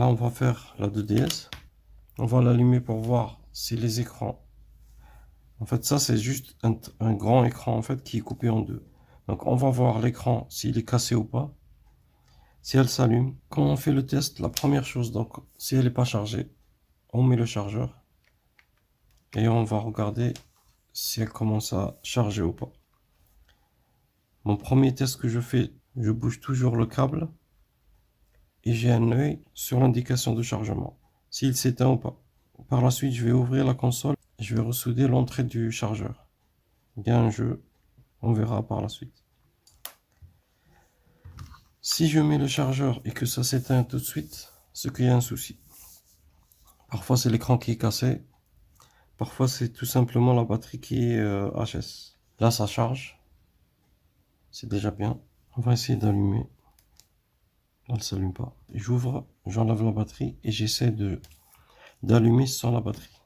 on va faire la 2DS. On va l'allumer pour voir si les écrans... En fait, ça, c'est juste un grand écran en fait qui est coupé en deux. Donc, on va voir l'écran s'il est cassé ou pas. Si elle s'allume, quand on fait le test, la première chose, donc, si elle n'est pas chargée, on met le chargeur et on va regarder si elle commence à charger ou pas. Mon premier test que je fais, je bouge toujours le câble et j'ai un œil sur l'indication de chargement, s'il s'éteint ou pas. Par la suite, je vais ouvrir la console et je vais ressouder l'entrée du chargeur. Il y a un jeu, on verra par la suite. Si je mets le chargeur et que ça s'éteint tout de suite, c'est qu'il y a un souci. Parfois c'est l'écran qui est cassé, parfois c'est tout simplement la batterie qui est HS. Là ça charge, c'est déjà bien. On va essayer d'allumer. Là elle s'allume pas. J'ouvre, j'enlève la batterie et j'essaie d'allumer sans la batterie.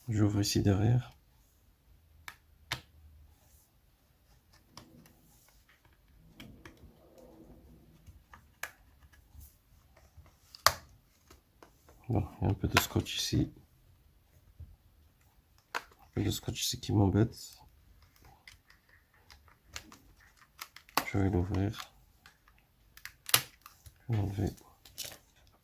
J'ouvre ici derrière. Bon, il y a un peu de scotch ici. Un peu de scotch ici qui m'embête. Je vais l'ouvrir. Je vais l'enlever.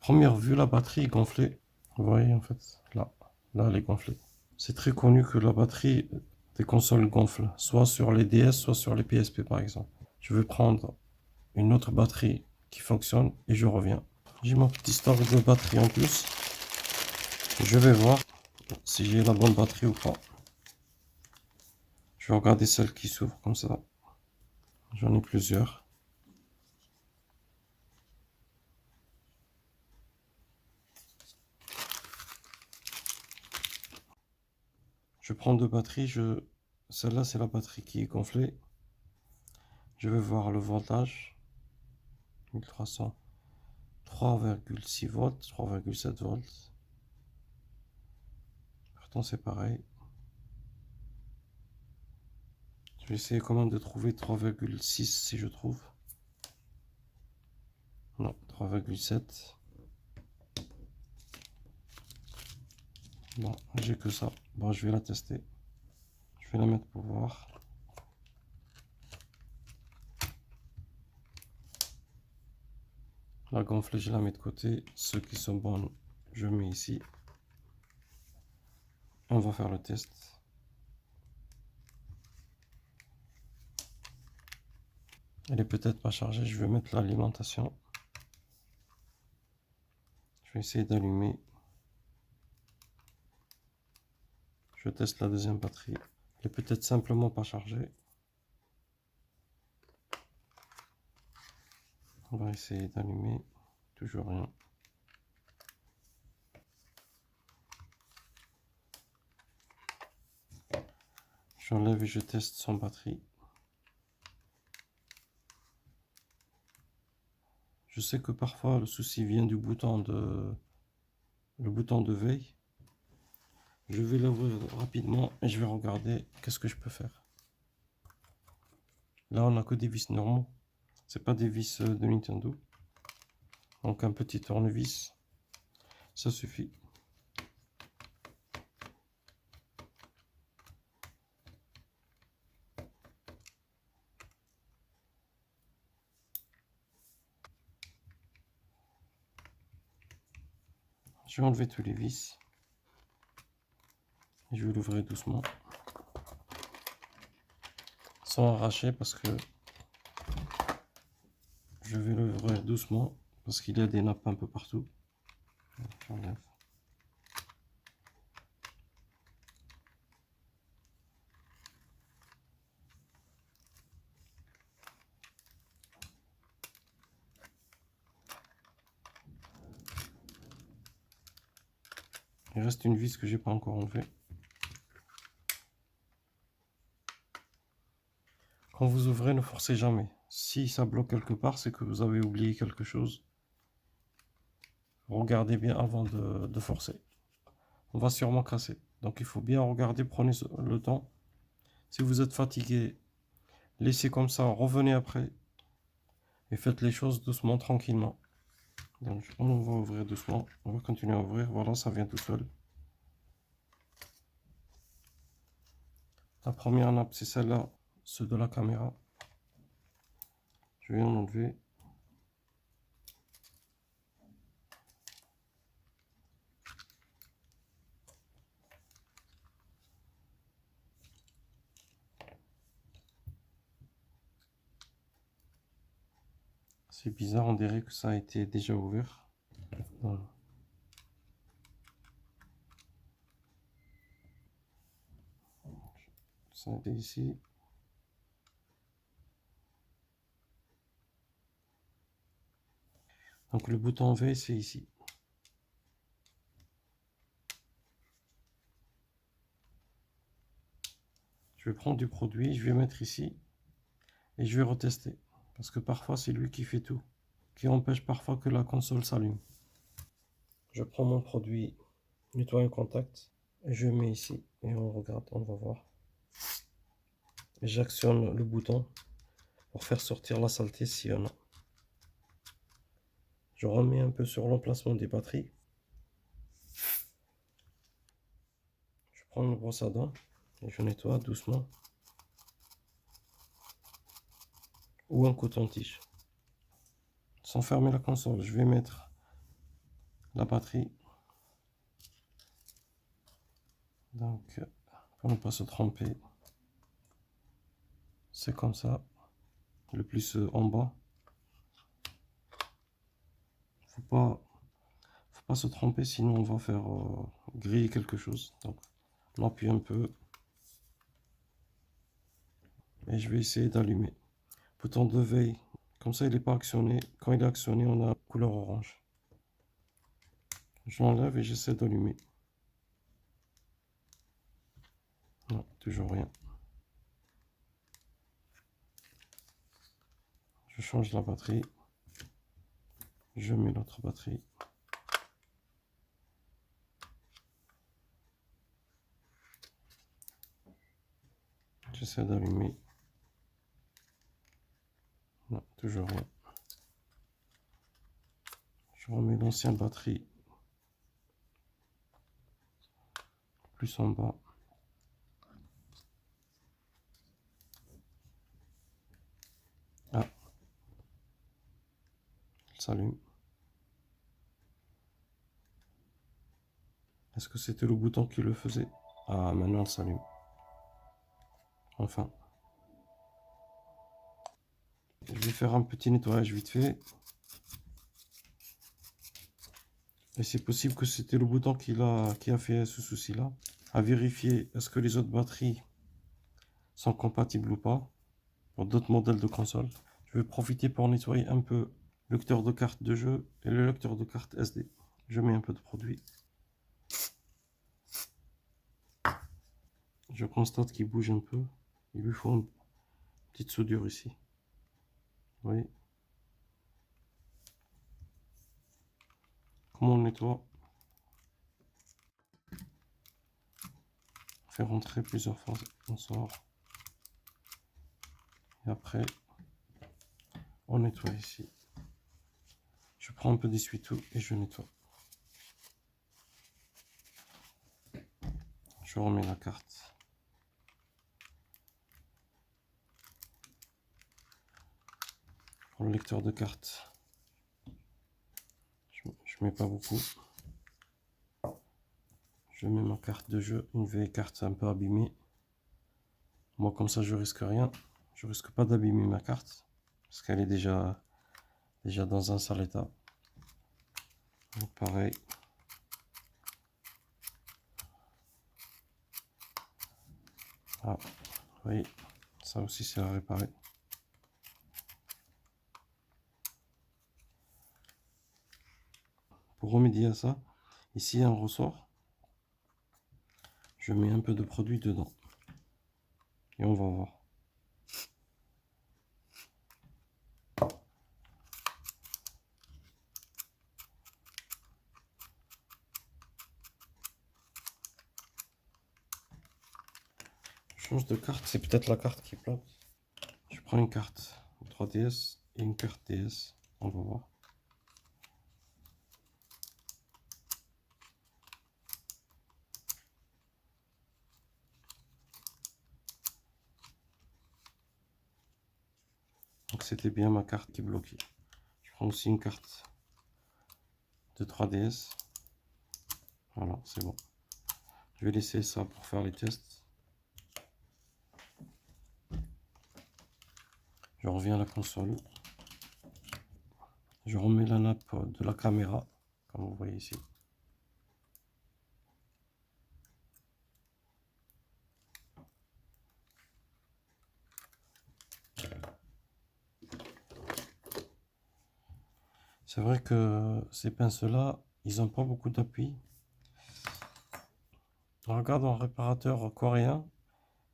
Première vue, la batterie est gonflée. Vous voyez en fait, là elle est gonflée. C'est très connu que la batterie des consoles gonfle, soit sur les DS, soit sur les PSP par exemple. Je vais prendre une autre batterie qui fonctionne et je reviens. J'ai mon petit stock de batterie en plus. Je vais voir si j'ai la bonne batterie ou pas. Je vais regarder celle qui s'ouvre comme ça. J'en ai plusieurs. Je prends deux batteries. Celle-là, c'est la batterie qui est gonflée. Je vais voir le voltage. 1300. 3,6 volts, 3,7 volts. Pourtant, c'est pareil. Je vais essayer quand même de trouver 3,6 si je trouve. Non, 3,7. Bon, j'ai que ça. Bon, je vais la tester. Je vais la mettre pour voir. La gonflée, je la mets de côté. Ceux qui sont bonnes, je mets ici. On va faire le test. Elle est peut-être pas chargée. Je vais mettre l'alimentation. Je vais essayer d'allumer. Je teste la deuxième batterie. Elle est peut-être simplement pas chargée. On va essayer d'allumer. Toujours rien. J'enlève et je teste sans batterie. Je sais que parfois le souci vient du bouton de veille. Je vais l'ouvrir rapidement et je vais regarder qu'est-ce que je peux faire. Là, on n'a que des vis normaux. C'est pas des vis de Nintendo. Donc un petit tournevis, ça suffit. Je vais enlever tous les vis. Et je vais l'ouvrir doucement. Sans arracher parce que je vais l'ouvrir doucement parce qu'il y a des nappes un peu partout. J'enlève. Il reste une vis que j'ai pas encore enlevée. Quand vous ouvrez, ne forcez jamais. Si ça bloque quelque part, c'est que vous avez oublié quelque chose. Regardez bien avant de forcer. On va sûrement casser. Donc il faut bien regarder, prenez le temps. Si vous êtes fatigué, laissez comme ça, revenez après. Et faites les choses doucement, tranquillement. Donc on va ouvrir doucement. On va continuer à ouvrir. Voilà, ça vient tout seul. La première nappe, c'est celle-là, ceux de la caméra. Je vais en enlever. C'est bizarre, on dirait que ça a été déjà ouvert. Voilà. Ça a été ici. Donc le bouton V, c'est ici. Je vais prendre du produit, je vais mettre ici et je vais retester. Parce que parfois c'est lui qui fait tout, qui empêche parfois que la console s'allume. Je prends mon produit nettoyant contact et je mets ici et on regarde, on va voir. Et j'actionne le bouton pour faire sortir la saleté s'il y en a. Je remets un peu sur l'emplacement des batteries. Je prends une brosse à dents et je nettoie doucement. Ou un coton-tige. Sans fermer la console, je vais mettre la batterie. Donc, pour ne pas se tromper, c'est comme ça. Le plus en bas. Faut pas se tromper, sinon on va faire griller quelque chose. Donc, on appuie un peu. Et je vais essayer d'allumer. Bouton de veille. Comme ça, il n'est pas actionné. Quand il est actionné, on a couleur orange. Je l'enlève et j'essaie d'allumer. Non, toujours rien. Je change la batterie. Je mets l'autre batterie. J'essaie d'allumer. Non, toujours rien. Je remets l'ancienne batterie plus en bas. Ah, elle s'allume. Est-ce que c'était le bouton qui le faisait? Ah, maintenant elle s'allume. Enfin. Je vais faire un petit nettoyage vite fait. Et c'est possible que c'était le bouton qui a fait ce souci-là. À vérifier, est-ce que les autres batteries sont compatibles ou pas pour d'autres modèles de console. Je vais profiter pour nettoyer un peu le lecteur de carte de jeu et le lecteur de carte SD. Je mets un peu de produit. Je constate qu'il bouge un peu. Il lui faut une petite soudure ici. Vous voyez comment on nettoie? On fait rentrer plusieurs fois, on sort. Et après, on nettoie ici. Je prends un peu d'essuie-tout et je nettoie. Je remets la carte. Pour le lecteur de carte, je mets pas beaucoup. Je mets ma carte de jeu, une vieille carte un peu abîmée. Moi, comme ça, je risque rien. Je risque pas d'abîmer ma carte parce qu'elle est déjà dans un sale état. Donc, pareil. Ah, oui, ça aussi c'est à réparer. Pour remédier à ça, ici il y a un ressort. Je mets un peu de produit dedans. Et on va voir. Je change de carte, c'est peut-être la carte qui plante. Je prends une carte 3DS et une carte DS. On va voir. que c'était bien ma carte qui bloquait. Je prends aussi une carte de 3DS. Voilà, c'est bon. Je vais laisser ça pour faire les tests. Je reviens à la console. Je remets la nappe de la caméra, comme vous voyez ici. C'est vrai que ces pinces-là, ils n'ont pas beaucoup d'appui. On regarde un réparateur coréen.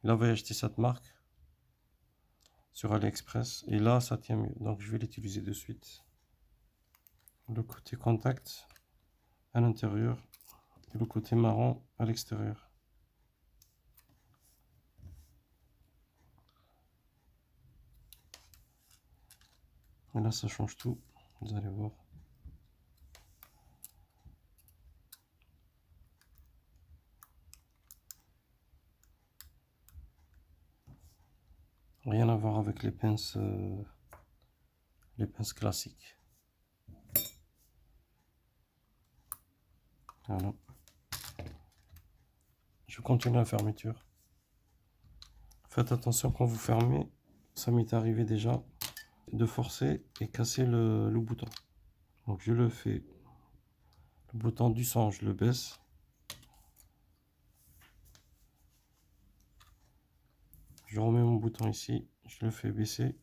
Il avait acheté cette marque sur AliExpress. Et là, ça tient mieux. Donc, je vais l'utiliser de suite. Le côté contact à l'intérieur et le côté marron à l'extérieur. Et là, ça change tout. Vous allez voir. Rien à voir avec les pinces classiques. Voilà. Je continue la fermeture. Faites attention quand vous fermez. Ça m'est arrivé déjà de forcer et casser le bouton. Donc je le fais. Le bouton du son, je le baisse. Je remets mon bouton ici. Je le fais baisser.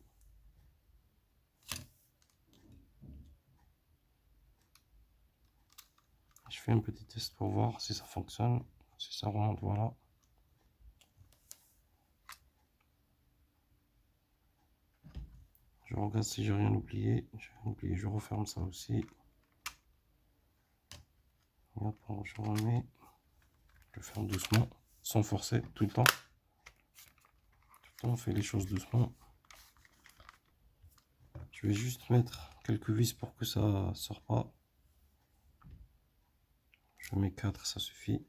Je fais un petit test pour voir si ça fonctionne. Si ça remonte, voilà. Je regarde si j'ai rien oublié. J'ai rien oublié. Je referme ça aussi. Et après, je remets. Je ferme doucement, sans forcer, tout le temps. Tout le temps, on fait les choses doucement. Je vais juste mettre quelques vis pour que ça ne sorte pas. Je mets 4, ça suffit.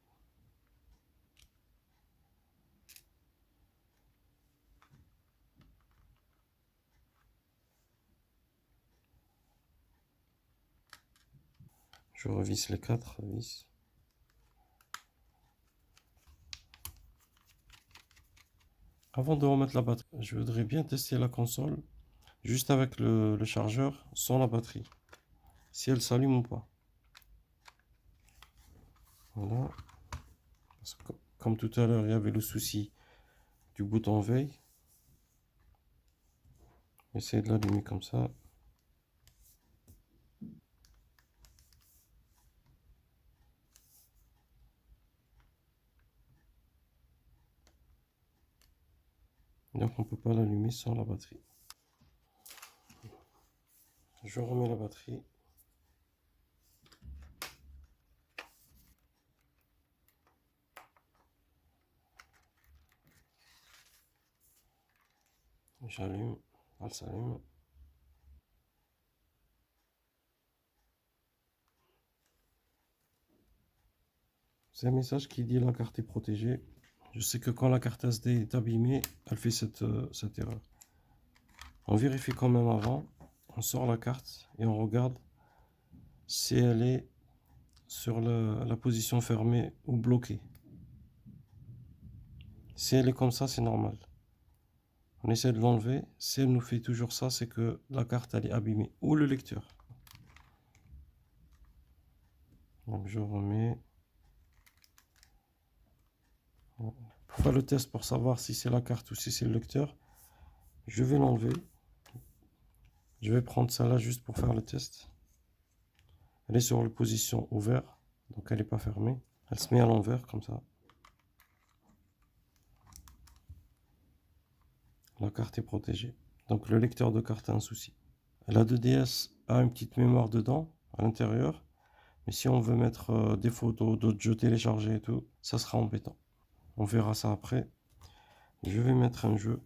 Je revisse les 4 vis. Avant de remettre la batterie, je voudrais bien tester la console juste avec le chargeur sans la batterie. Si elle s'allume ou pas. Voilà. Parce que, comme tout à l'heure, il y avait le souci du bouton veille. Essayez de l'allumer comme ça. Donc on ne peut pas l'allumer sans la batterie. Je remets la batterie. J'allume. Elle s'allume. C'est un message qui dit la carte est protégée. Je sais que quand la carte SD est abîmée, elle fait cette erreur. On vérifie quand même avant. On sort la carte et on regarde si elle est sur la position fermée ou bloquée. Si elle est comme ça, c'est normal. On essaie de l'enlever. Si elle nous fait toujours ça, c'est que la carte elle est abîmée. Ou le lecteur. Donc je remets. Pour faire le test pour savoir si c'est la carte ou si c'est le lecteur, je vais l'enlever. Je vais prendre ça là juste pour faire le test. Elle est sur la position ouverte, donc elle n'est pas fermée. Elle se met à l'envers comme ça. La carte est protégée. Donc le lecteur de carte a un souci. La 2DS a une petite mémoire dedans, à l'intérieur. Mais si on veut mettre des photos, d'autres jeux téléchargés et tout, ça sera embêtant. On verra ça après. Je vais mettre un jeu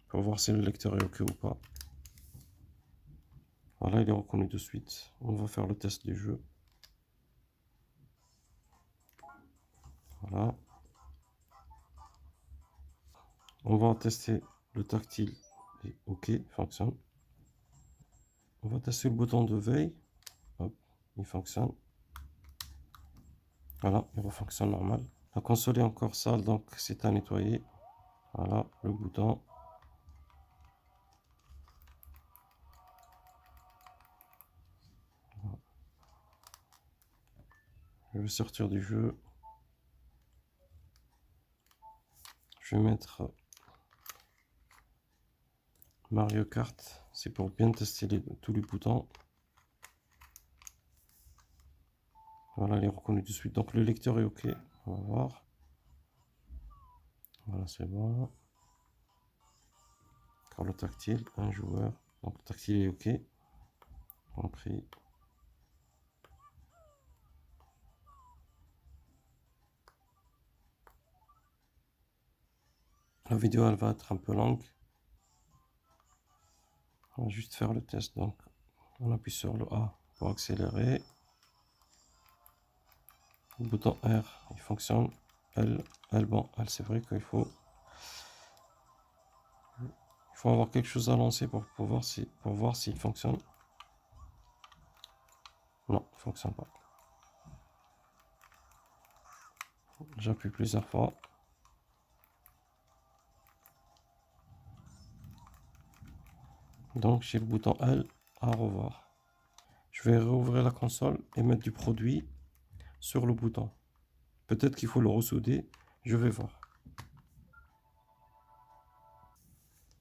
pour voir si le lecteur est OK ou pas. Voilà, il est reconnu de suite. On va faire le test du jeu. Voilà. On va tester le tactile Et OK, fonctionne. On va tester le bouton de veille. Hop, il fonctionne. Voilà, il refonctionne normal. La console est encore sale, donc c'est à nettoyer. Voilà, le bouton. Je vais sortir du jeu. Je vais mettre Mario Kart. C'est pour bien tester tous les boutons. Voilà, il est reconnu de suite. Donc le lecteur est OK. On va voir. Voilà, c'est bon. Encore le tactile, un joueur. Donc le tactile est OK. Compris. La vidéo, elle va être un peu longue. On va juste faire le test. Donc, on appuie sur le A pour accélérer. Le bouton R, il fonctionne. L, bon, L, c'est vrai qu'il faut avoir quelque chose à lancer pour voir s'il fonctionne. Non, il ne fonctionne pas. J'appuie plusieurs fois. Donc, j'ai le bouton L à revoir. Je vais rouvrir la console et mettre du produit sur le bouton. Peut-être qu'il faut le ressouder. Je vais voir.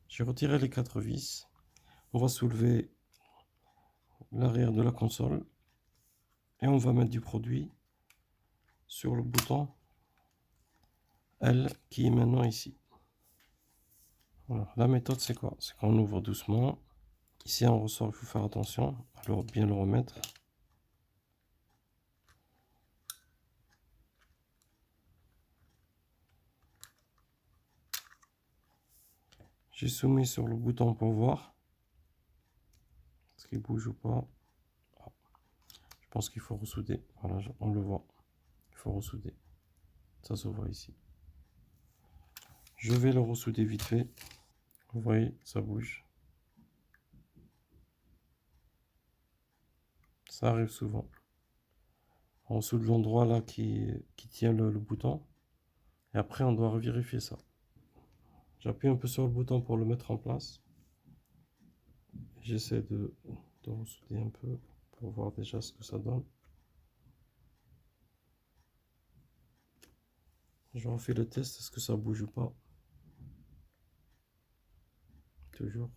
J'ai retiré les 4 vis. On va soulever l'arrière de la console et on va mettre du produit sur le bouton L qui est maintenant ici. Alors, la méthode c'est quoi? C'est qu'on ouvre doucement. Ici un ressort, il faut faire attention à bien le remettre. J'ai soumis sur le bouton pour voir est-ce qu'il bouge ou pas. Ah, je pense qu'il faut ressouder. Voilà, on le voit. Il faut ressouder. Ça se voit ici. Je vais le ressouder vite fait. Vous voyez, ça bouge. Ça arrive souvent. On soude l'endroit là qui tient le bouton. Et après, on doit revérifier ça. J'appuie un peu sur le bouton pour le mettre en place. J'essaie de ressouder un peu pour voir déjà ce que ça donne. Je refais le test, est-ce que ça bouge ou pas? Toujours.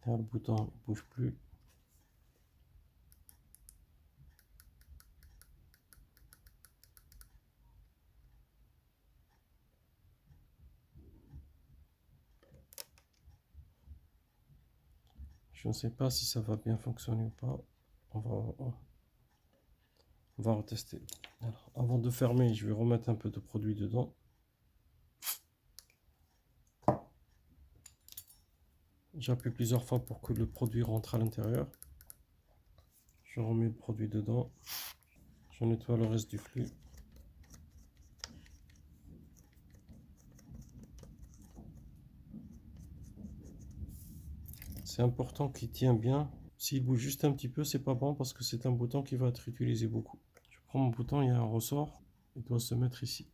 Là, le bouton ne bouge plus. Je ne sais pas si ça va bien fonctionner ou pas. On va retester. Alors, avant de fermer, je vais remettre un peu de produit dedans. J'appuie plusieurs fois pour que le produit rentre à l'intérieur. Je remets le produit dedans. Je nettoie le reste du flux. C'est important qu'il tienne bien. S'il bouge juste un petit peu, c'est pas bon parce que c'est un bouton qui va être utilisé beaucoup. Je prends mon bouton, il y a un ressort. Il doit se mettre ici.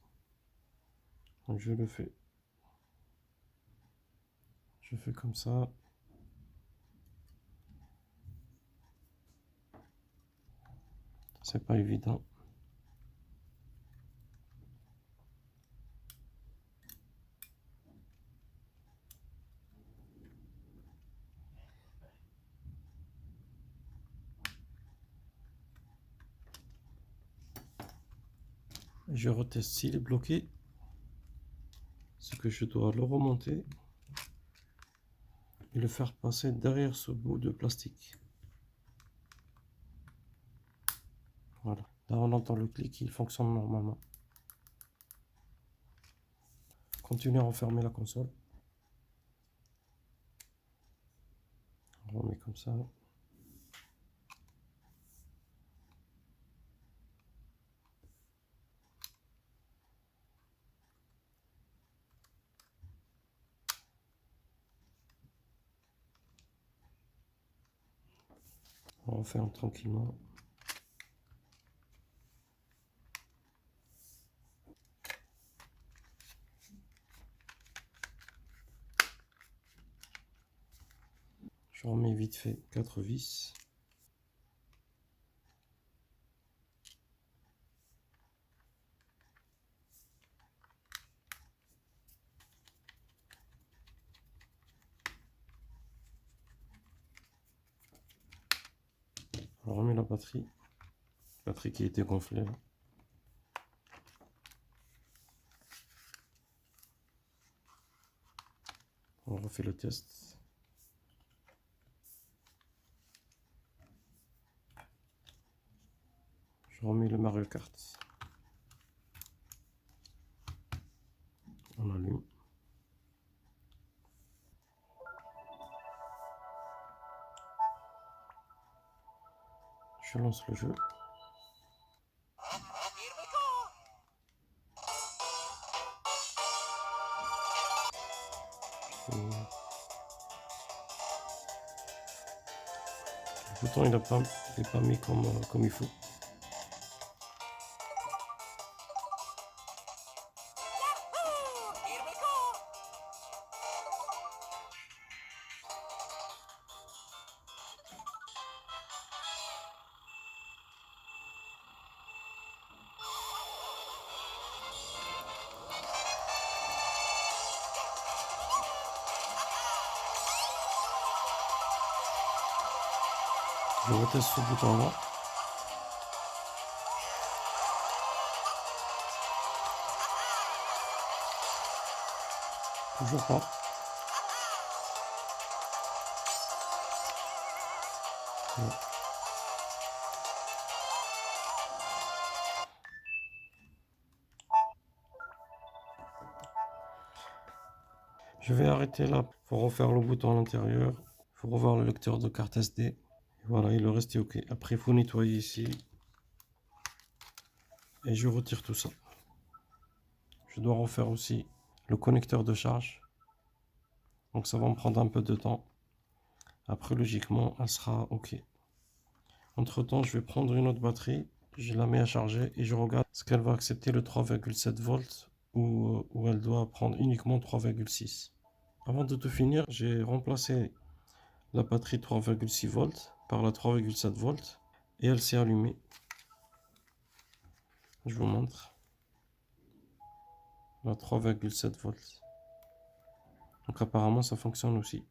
Donc je le fais. Je fais comme ça. C'est pas évident. Je reteste s'il est bloqué. C'est que je dois le remonter et le faire passer derrière ce bout de plastique. Voilà. Là, on entend le clic, il fonctionne normalement. Continuez à refermer la console. On remet comme ça. On referme tranquillement. Je remets vite fait 4 vis. On remet la batterie. Batterie qui était gonflée là. On refait le test. Je remets le Mario Kart. On allume. Je lance le jeu. Le bouton il n'est pas mis comme il faut. Je reteste ce bouton là. Toujours pas. Ouais. Je vais arrêter là pour refaire le bouton à l'intérieur. Il faut revoir le lecteur de carte SD. Et voilà, il est resté OK. Après, il faut nettoyer ici. Et je retire tout ça. Je dois refaire aussi le connecteur de charge. Donc ça va me prendre un peu de temps. Après, logiquement, elle sera OK. Entre temps, je vais prendre une autre batterie. Je la mets à charger et je regarde ce qu'elle va accepter le 3,7 volts ou elle doit prendre uniquement 3,6. Avant de tout finir, j'ai remplacé la batterie 3,6 volts par la 3,7 volts et elle s'est allumée. Je vous montre la 3,7 volts. Donc apparemment ça fonctionne aussi.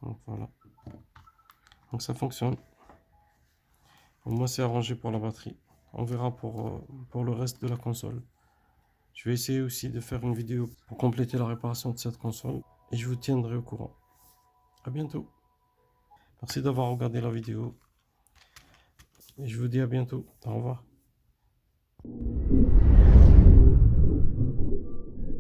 Donc voilà. Donc ça fonctionne. Au moins c'est arrangé pour la batterie. On verra pour le reste de la console. Je vais essayer aussi de faire une vidéo pour compléter la réparation de cette console et je vous tiendrai au courant. À bientôt. Merci d'avoir regardé la vidéo et je vous dis à bientôt. Au revoir.